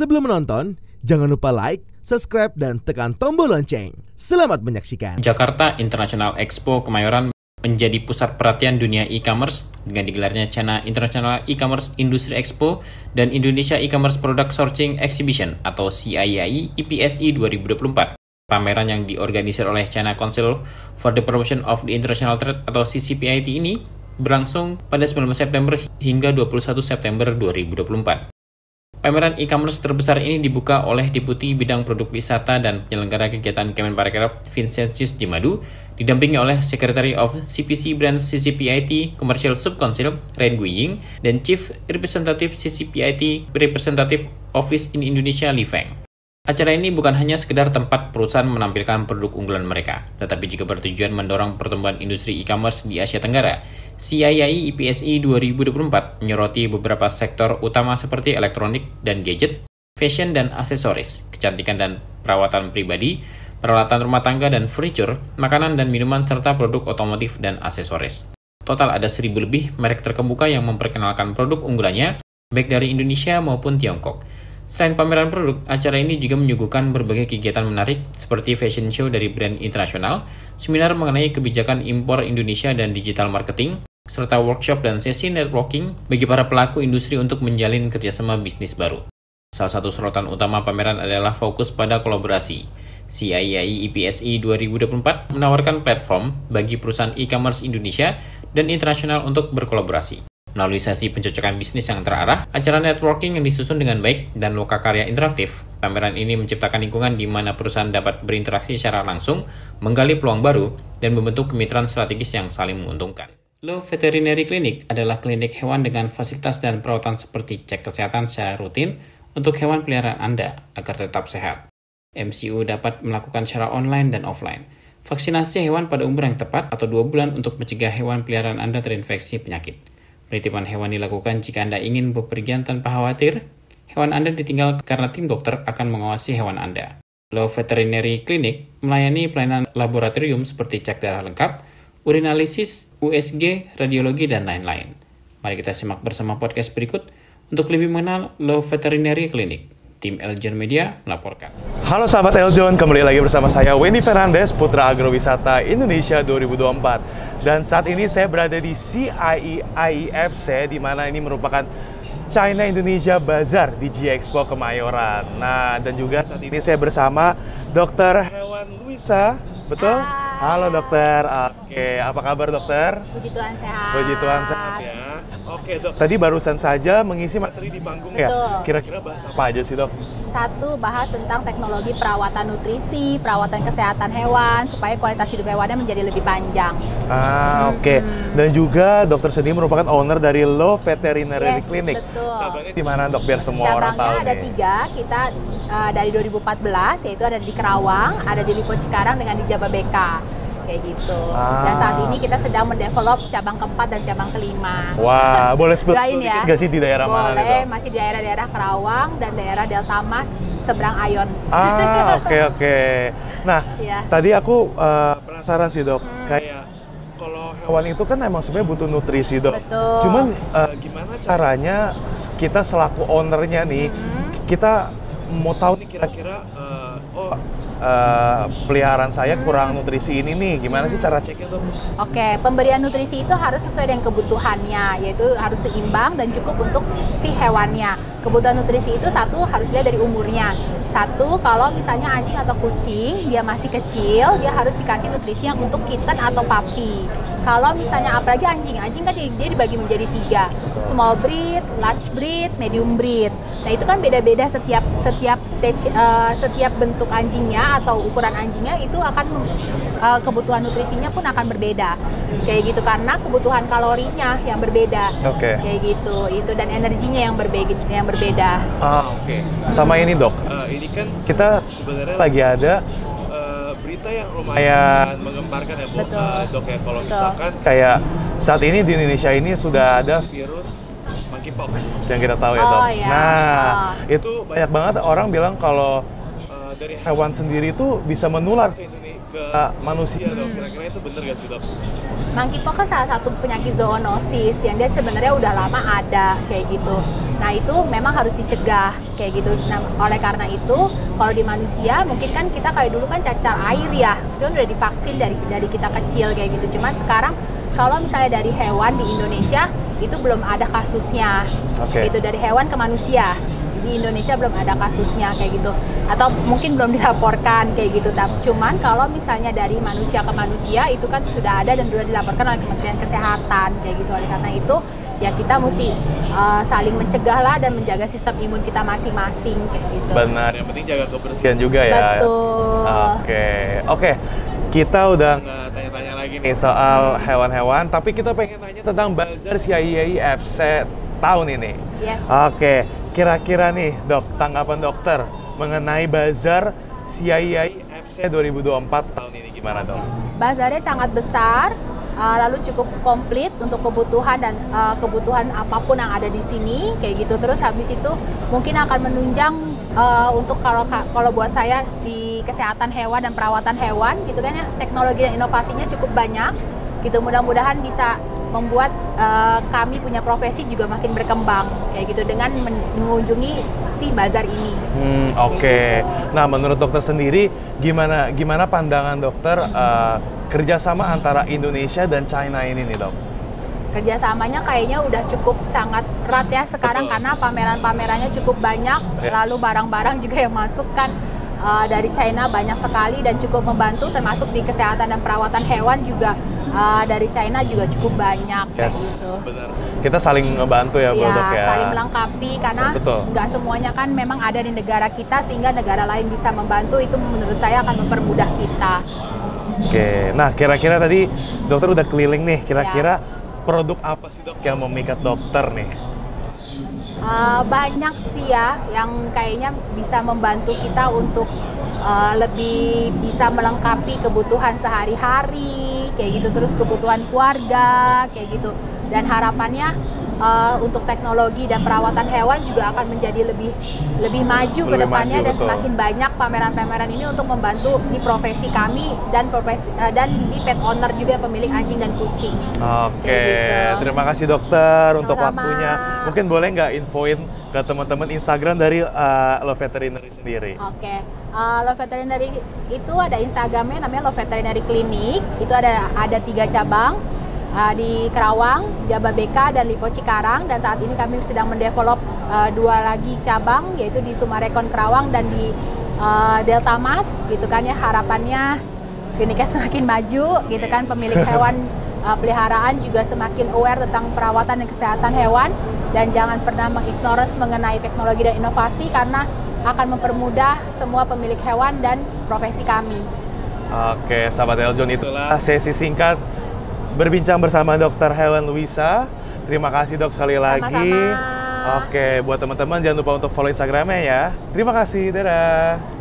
Sebelum menonton, jangan lupa like, subscribe, dan tekan tombol lonceng. Selamat menyaksikan. Jakarta International Expo Kemayoran menjadi pusat perhatian dunia e-commerce dengan digelarnya China International E-commerce Industry Expo dan Indonesia E-commerce Product Sourcing Exhibition atau CII IPSI 2024. Pameran yang diorganisir oleh China Council for the Promotion of the International Trade atau CCPIT ini berlangsung pada 19 September hingga 21 September 2024. Pameran e-commerce terbesar ini dibuka oleh Deputi Bidang Produk Wisata dan Penyelenggara Kegiatan Kemenparekraf Vincentius Jimadu, didampingi oleh Secretary of CPC Brands CCPIT Commercial Sub-Council Ren Guiying dan Chief Representative CCPIT Representative Office in Indonesia Li Feng. Acara ini bukan hanya sekedar tempat perusahaan menampilkan produk unggulan mereka, tetapi juga bertujuan mendorong pertumbuhan industri e-commerce di Asia Tenggara. CII IPSI 2024 menyoroti beberapa sektor utama seperti elektronik dan gadget, fashion dan aksesoris, kecantikan dan perawatan pribadi, peralatan rumah tangga dan furniture, makanan dan minuman, serta produk otomotif dan aksesoris. Total ada 1.000 lebih merek terkemuka yang memperkenalkan produk unggulannya, baik dari Indonesia maupun Tiongkok. Selain pameran produk, acara ini juga menyuguhkan berbagai kegiatan menarik seperti fashion show dari brand internasional, seminar mengenai kebijakan impor Indonesia dan digital marketing, serta workshop dan sesi networking bagi para pelaku industri untuk menjalin kerjasama bisnis baru. Salah satu sorotan utama pameran adalah fokus pada kolaborasi. CII IPSI 2024 menawarkan platform bagi perusahaan e-commerce Indonesia dan internasional untuk berkolaborasi. Melalui sesi pencocokan bisnis yang terarah, acara networking yang disusun dengan baik, dan lokakarya interaktif, pameran ini menciptakan lingkungan di mana perusahaan dapat berinteraksi secara langsung, menggali peluang baru, dan membentuk kemitraan strategis yang saling menguntungkan. Law Veterinary Clinic adalah klinik hewan dengan fasilitas dan perawatan seperti cek kesehatan secara rutin untuk hewan peliharaan Anda agar tetap sehat. MCU dapat melakukan secara online dan offline. Vaksinasi hewan pada umur yang tepat atau 2 bulan untuk mencegah hewan peliharaan Anda terinfeksi penyakit. Penitipan hewan dilakukan jika Anda ingin bepergian tanpa khawatir. Hewan Anda ditinggal karena tim dokter akan mengawasi hewan Anda. Law Veterinary Clinic melayani pelayanan laboratorium seperti cek darah lengkap, urinalisis, USG, radiologi, dan lain-lain. Mari kita simak bersama podcast berikut untuk lebih mengenal Law Veterinary Clinic. Tim Eljon Media melaporkan. Halo sahabat Eljon, kembali lagi bersama saya Wendy Fernandes, Putra Agrowisata Indonesia 2024. Dan saat ini saya berada di CII IFC, di mana ini merupakan China Indonesia Bazaar di G-Expo Kemayoran. Nah, dan juga saat ini saya bersama Dr. Hewan Luisa, betul? Halo dokter, oke, apa kabar dokter? Puji Tuhan sehat. Puji Tuhan sehat ya. Oke dok, tadi barusan saja mengisi materi di panggung. Betul. Ya. Kira-kira bahas apa aja sih dok? Satu, bahas tentang teknologi perawatan nutrisi, perawatan kesehatan hewan, supaya kualitas hidup hewannya menjadi lebih panjang. Oke. Dan juga dokter sendiri merupakan owner dari Law Veterinary Clinic. Betul. Cabangnya di mana dok, biar semua orang tahu? Cabangnya ada 3, kita dari 2014, yaitu ada di Kerawang, ada di Lipo Cikarang, dengan di Jababeka. Kayak gitu. Dan saat ini kita sedang mendevelop cabang keempat dan cabang kelima. Wah, boleh sebut sedikit nggak sih di daerah mana? Boleh, masih di daerah-daerah Kerawang dan daerah Delta Mas, seberang Ayon. Oke. Nah, ya. Tadi aku penasaran sih dok, kayak kalau hewan itu kan emang sebenarnya butuh nutrisi dok. Betul. Cuman gimana caranya kita selaku ownernya nih, kita mau tahu nih kira-kira peliharaan saya kurang nutrisi ini nih, gimana sih cara ceknya tuh? Oke, pemberian nutrisi itu harus sesuai dengan kebutuhannya, yaitu harus seimbang dan cukup untuk si hewannya. Kebutuhan nutrisi itu satu, harus dilihat dari umurnya. Satu, kalau misalnya anjing atau kucing, dia masih kecil, dia harus dikasih nutrisi yang untuk kitten atau puppy. Kalau misalnya apalagi anjing kan dia dibagi menjadi 3, small breed, large breed, medium breed. Nah itu kan beda-beda setiap stage, setiap bentuk anjingnya atau ukuran anjingnya itu akan kebutuhan nutrisinya pun akan berbeda. Kayak gitu, karena kebutuhan kalorinya yang berbeda. Kayak gitu, itu dan energinya yang berbeda. Oke. Sama ini dok, ini kan kita sebenarnya lagi ada berita yang lumayan menggemparkan ya Bu, dok ya, kalau misalkan kayak saat ini di Indonesia ini sudah ada virus monkeypox yang kita tahu ya dok. Iya. Nah, itu banyak banget orang bilang kalau dari hewan sendiri itu bisa menular ke ke manusia dok. Kira-kira itu bener gak sih dok? Monkeypox kan salah satu penyakit zoonosis yang dia sebenarnya udah lama ada kayak gitu. Nah itu memang harus dicegah kayak gitu. Nah oleh karena itu kalau di manusia mungkin kan kita kayak dulu kan cacar air ya, itu udah divaksin dari kita kecil kayak gitu. Cuman sekarang kalau misalnya dari hewan di Indonesia itu belum ada kasusnya. Itu dari hewan ke manusia. Di Indonesia belum ada kasusnya kayak gitu, atau mungkin belum dilaporkan kayak gitu. Cuman kalau misalnya dari manusia ke manusia itu kan sudah ada dan sudah dilaporkan oleh Kementerian Kesehatan kayak gitu. Oleh karena itu ya kita mesti saling mencegah lah dan menjaga sistem imun kita masing-masing kayak gitu. Benar, yang penting jaga kebersihan juga ya. Betul. Oke. Kita udah nggak tanya-tanya lagi nih soal hewan-hewan, tapi kita pengen tanya tentang bazar CII FC tahun ini. Yes. Oke, kira-kira nih dok, tanggapan dokter mengenai bazar CII FC 2024 tahun ini gimana dok? Bazarnya sangat besar, lalu cukup komplit untuk kebutuhan dan kebutuhan apapun yang ada di sini kayak gitu. Terus habis itu mungkin akan menunjang untuk kalau buat saya di kesehatan hewan dan perawatan hewan gitu kan ya, teknologi dan inovasinya cukup banyak gitu. Mudah-mudahan bisa membuat kami punya profesi juga makin berkembang kayak gitu dengan mengunjungi si bazar ini. Oke. Nah, menurut dokter sendiri gimana pandangan dokter kerjasama antara Indonesia dan China ini nih dok? Kerjasamanya kayaknya udah cukup sangat erat ya sekarang. Betul. Karena pameran-pamerannya cukup banyak, lalu barang-barang juga yang masuk kan dari China banyak sekali dan cukup membantu, termasuk di kesehatan dan perawatan hewan juga dari China juga cukup banyak kayak gitu. Benar. Kita saling ngebantu ya, dok ya. Saling melengkapi karena nggak semuanya kan memang ada di negara kita sehingga negara lain bisa membantu, itu menurut saya akan mempermudah kita. Oke, nah kira-kira tadi dokter udah keliling nih, kira-kira produk apa sih dok yang memikat dokter nih? Banyak sih ya yang kayaknya bisa membantu kita untuk lebih bisa melengkapi kebutuhan sehari-hari kayak gitu, terus kebutuhan keluarga kayak gitu, dan harapannya untuk teknologi dan perawatan hewan juga akan menjadi lebih maju ke depannya dan semakin banyak pameran-pameran ini untuk membantu di profesi kami dan di pet owner juga pemilik anjing dan kucing. Oke, gitu. Terima kasih dokter untuk waktunya. Mungkin boleh nggak infoin ke teman-teman Instagram dari Love Veterinary sendiri? Oke. Love Veterinary itu ada Instagramnya namanya Love Veterinary Clinic. Itu ada 3 cabang. Di Kerawang, Jababeka, dan Lipo Cikarang, dan saat ini kami sedang mendevelop 2 lagi cabang, yaitu di Sumarekon Kerawang dan di Delta Mas gitu kan ya. Harapannya kliniknya semakin maju gitu kan, pemilik hewan peliharaan juga semakin aware tentang perawatan dan kesehatan hewan, dan jangan pernah mengignorance mengenai teknologi dan inovasi karena akan mempermudah semua pemilik hewan dan profesi kami. Oke, sahabat Eljon, itulah sesi singkat berbincang bersama Dr. Helen Louisa. Terima kasih dok sekali lagi. Sama-sama. Oke, buat teman-teman jangan lupa untuk follow Instagramnya ya. Terima kasih, dadah.